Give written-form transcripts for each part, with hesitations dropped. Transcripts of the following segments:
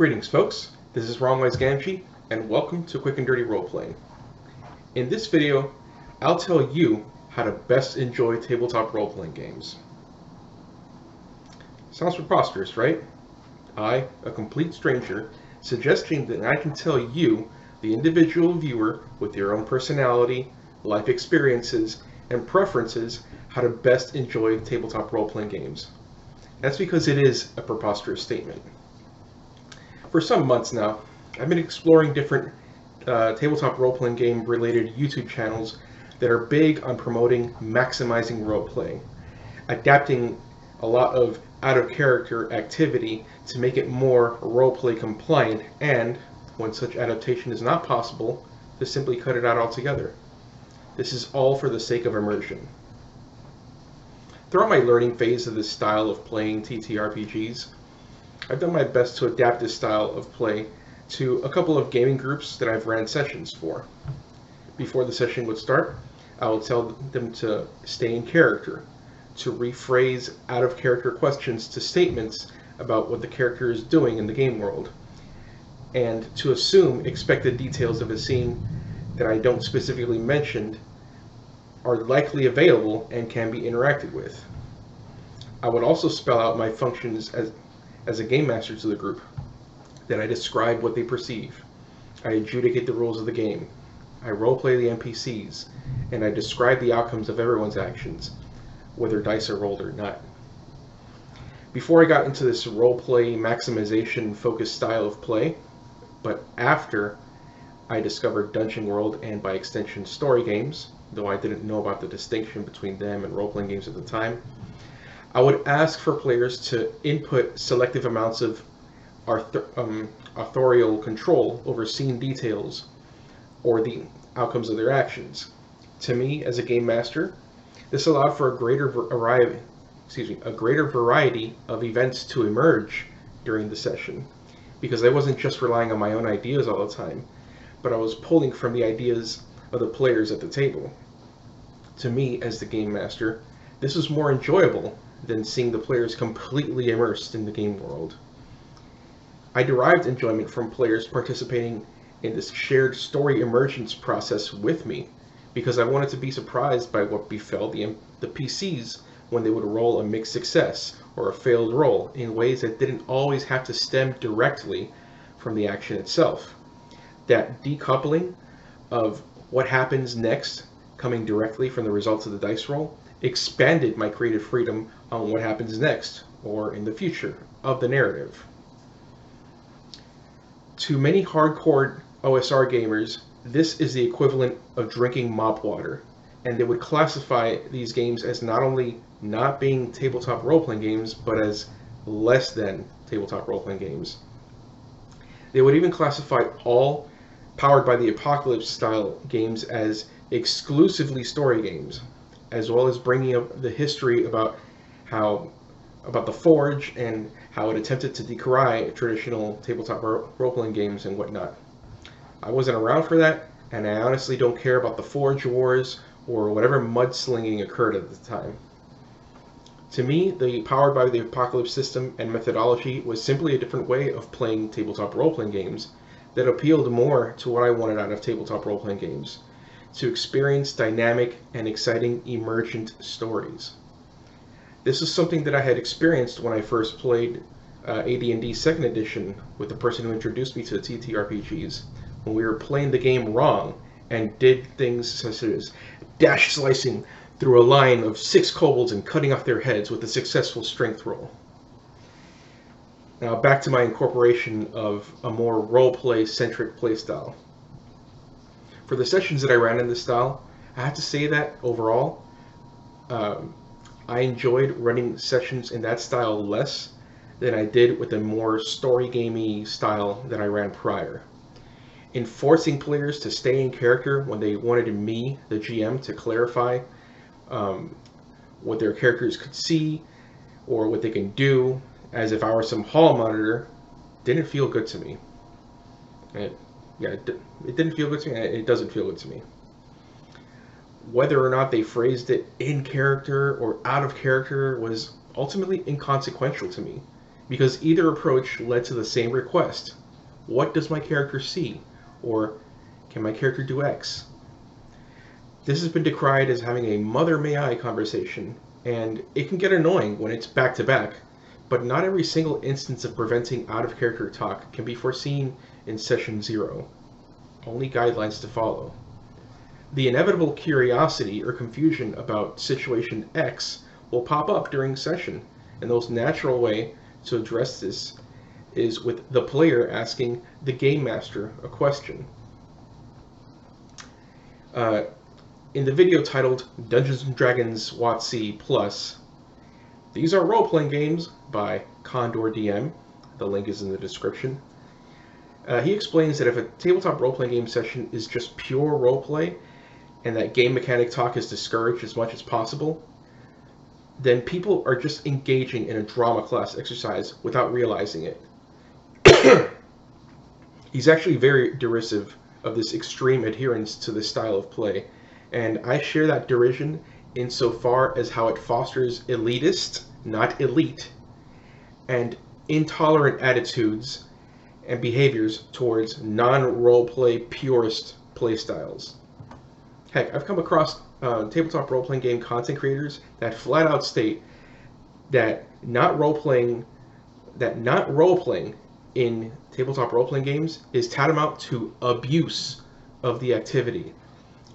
Greetings folks, this is Wrongwise Gamgee, and welcome to Quick and Dirty Roleplaying. In this video, I'll tell you how to best enjoy tabletop role-playing games. Sounds preposterous, right? I, a complete stranger, suggesting that I can tell you, the individual viewer with your own personality, life experiences, and preferences, how to best enjoy tabletop role-playing games. That's because it is a preposterous statement. For some months now, I've been exploring different tabletop role-playing game related YouTube channels that are big on promoting maximizing role-playing, adapting a lot of out-of-character activity to make it more role-play compliant, and, when such adaptation is not possible, to simply cut it out altogether. This is all for the sake of immersion. Throughout my learning phase of this style of playing TTRPGs, I've done my best to adapt this style of play to a couple of gaming groups that I've ran sessions for. Before the session would start, I will tell them to stay in character, to rephrase out-of-character questions to statements about what the character is doing in the game world, and to assume expected details of a scene that I don't specifically mention are likely available and can be interacted with. I would also spell out my functions as a game master to the group, that I describe what they perceive, I adjudicate the rules of the game, I roleplay the NPCs, and I describe the outcomes of everyone's actions, whether dice are rolled or not. Before I got into this roleplay maximization focused style of play, but after I discovered Dungeon World and by extension story games, though I didn't know about the distinction between them and role-playing games at the time, I would ask for players to input selective amounts of authorial control over scene details or the outcomes of their actions. To me, as a game master, this allowed for a greater variety of events to emerge during the session, because I wasn't just relying on my own ideas all the time, but I was pulling from the ideas of the players at the table. To me, as the game master, this was more enjoyable than seeing the players completely immersed in the game world. I derived enjoyment from players participating in this shared story emergence process with me, because I wanted to be surprised by what befell the PCs when they would roll a mixed success or a failed roll in ways that didn't always have to stem directly from the action itself. That decoupling of what happens next coming directly from the results of the dice roll expanded my creative freedom on what happens next, or in the future, of the narrative. To many hardcore OSR gamers, this is the equivalent of drinking mop water, and they would classify these games as not only not being tabletop role-playing games, but as less than tabletop role-playing games. They would even classify all Powered by the Apocalypse style games as exclusively story games, as well as bringing up the history about the Forge and how it attempted to decry traditional tabletop role-playing games and whatnot. I wasn't around for that, and I honestly don't care about the Forge Wars or whatever mudslinging occurred at the time. To me, the Powered by the Apocalypse system and methodology was simply a different way of playing tabletop role-playing games that appealed more to what I wanted out of tabletop role-playing games, to experience dynamic and exciting emergent stories. This is something that I had experienced when I first played AD&D 2nd Edition with the person who introduced me to the TTRPGs, when we were playing the game wrong and did things such as dash slicing through a line of 6 kobolds and cutting off their heads with a successful strength roll. Now back to my incorporation of a more role-play-centric playstyle. For the sessions that I ran in this style, I have to say that overall, I enjoyed running sessions in that style less than I did with the more story-gamey style that I ran prior. In forcing players to stay in character when they wanted me, the GM, to clarify what their characters could see or what they can do, as if I were some hall monitor, didn't feel good to me. It didn't feel good to me, and it doesn't feel good to me. Whether or not they phrased it in character or out of character was ultimately inconsequential to me, because either approach led to the same request. What does my character see? Or can my character do X? This has been decried as having a mother may I conversation, and it can get annoying when it's back to back, but not every single instance of preventing out-of-character talk can be foreseen in Session 0. Only guidelines to follow. The inevitable curiosity or confusion about Situation X will pop up during session, and the most natural way to address this is with the player asking the game master a question. In the video titled Dungeons & Dragons WotC Plus, these are role-playing games by Condor DM. The link is in the description. He explains that if a tabletop role-playing game session is just pure roleplay and that game mechanic talk is discouraged as much as possible, then people are just engaging in a drama class exercise without realizing it. He's actually very derisive of this extreme adherence to this style of play, and I share that derision insofar as how it fosters elitist, not elite, and intolerant attitudes and behaviors towards non-roleplay purist playstyles. Heck, I've come across tabletop role-playing game content creators that flat out state that not role-playing in tabletop role-playing games is tantamount to abuse of the activity,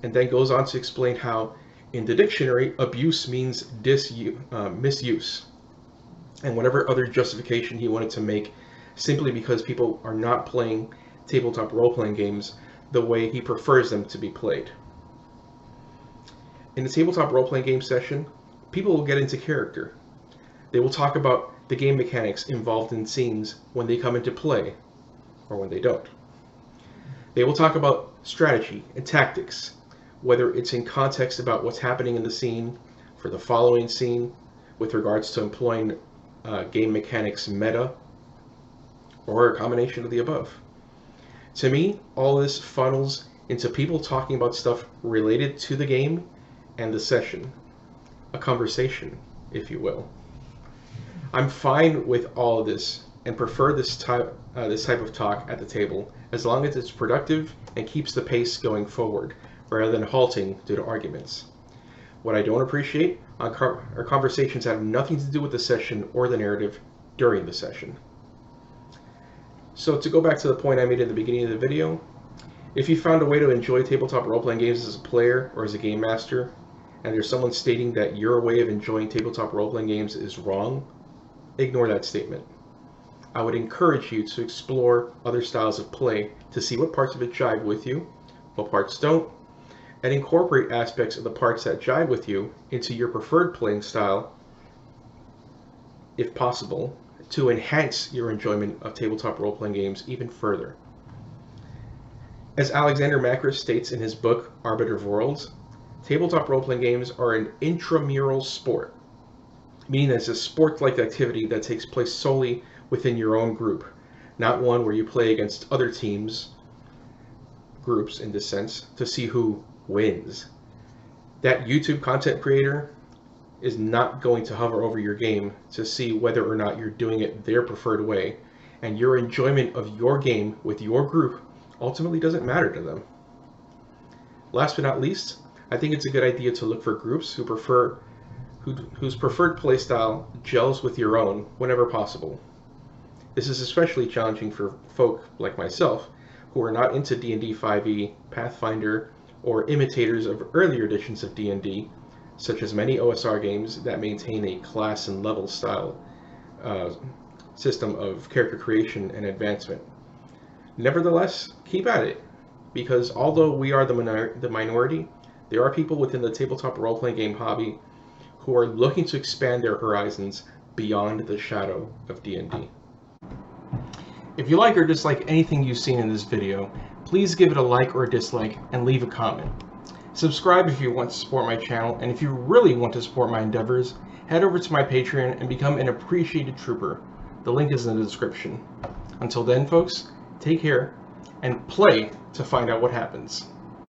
and then goes on to explain how in the dictionary abuse means misuse, and whatever other justification he wanted to make simply because people are not playing tabletop role-playing games the way he prefers them to be played. In a tabletop role-playing game session, people will get into character. They will talk about the game mechanics involved in scenes when they come into play, or when they don't. They will talk about strategy and tactics, whether it's in context about what's happening in the scene for the following scene with regards to employing game mechanics meta, or a combination of the above. To me, all this funnels into people talking about stuff related to the game and the session. A conversation, if you will. I'm fine with all of this and prefer this type of talk at the table as long as it's productive and keeps the pace going forward rather than halting due to arguments. What I don't appreciate are conversations that have nothing to do with the session or the narrative during the session. So to go back to the point I made at the beginning of the video, if you found a way to enjoy tabletop role-playing games as a player or as a game master, and there's someone stating that your way of enjoying tabletop role-playing games is wrong, ignore that statement. I would encourage you to explore other styles of play to see what parts of it jive with you, what parts don't, and incorporate aspects of the parts that jive with you into your preferred playing style, if possible, to enhance your enjoyment of tabletop role-playing games even further. As Alexander Macris states in his book, Arbiter of Worlds, tabletop role-playing games are an intramural sport, meaning that it's a sport-like activity that takes place solely within your own group, not one where you play against other teams, groups in this sense, to see who wins. That YouTube content creator is not going to hover over your game to see whether or not you're doing it their preferred way, and your enjoyment of your game with your group ultimately doesn't matter to them. Last but not least, I think it's a good idea to look for groups whose preferred playstyle gels with your own whenever possible. This is especially challenging for folk like myself who are not into D&D 5e, Pathfinder, or imitators of earlier editions of D&D, such as many OSR games that maintain a class and level style system of character creation and advancement. Nevertheless, keep at it, because although we are the minority, there are people within the tabletop role-playing game hobby who are looking to expand their horizons beyond the shadow of D&D. If you like or dislike anything you've seen in this video, please give it a like or a dislike and leave a comment. Subscribe if you want to support my channel, and if you really want to support my endeavors, head over to my Patreon and become an appreciated trooper. The link is in the description. Until then, folks, take care and play to find out what happens.